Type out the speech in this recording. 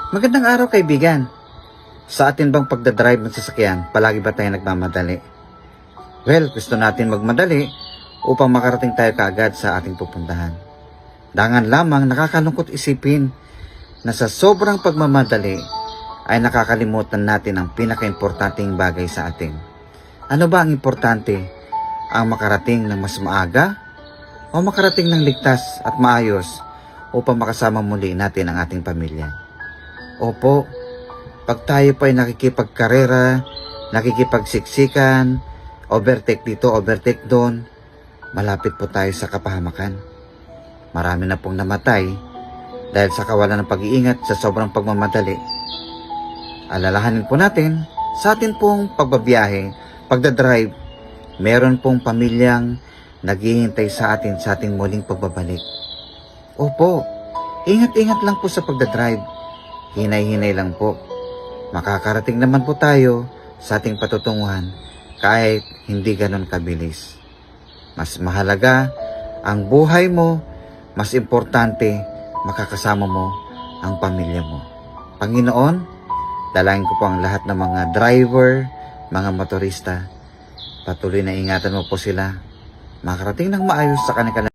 Magandang araw kaibigan. Sa atin bang pagdadrive ng sasakyan, palagi ba tayo nagmamadali? Well, gusto natin magmadali upang makarating tayo kaagad sa ating pupuntahan. Dangan lamang nakakalungkot isipin na sa sobrang pagmamadali ay nakakalimutan natin ang pinakaimportanteng bagay sa atin. Ano ba ang importante? Ang makarating ng mas maaga o makarating ng ligtas at maayos upang makasama muli natin ang ating pamilya? Opo, pag tayo pa ay nakikipagkarera, nakikipagsiksikan, overtake dito, overtake doon, malapit po tayo sa kapahamakan. Marami na pong namatay dahil sa kawalan ng pag-iingat sa sobrang pagmamadali. Alalahanin po natin, sa atin pong pagbabiyahe, pagdadrive, meron pong pamilyang naghihintay sa atin sa ating muling pagbabalik. Opo, ingat-ingat lang po sa pagdadrive. Hinay-hinay lang po. Makakarating naman po tayo sa ating patutunguhan kahit hindi ganon kabilis. Mas mahalaga ang buhay mo, mas importante makakasama mo ang pamilya mo. Panginoon, dalangin ko po ang lahat ng mga driver, mga motorista. Patuloy na ingatan mo po sila. Makarating ng maayos sa kanilang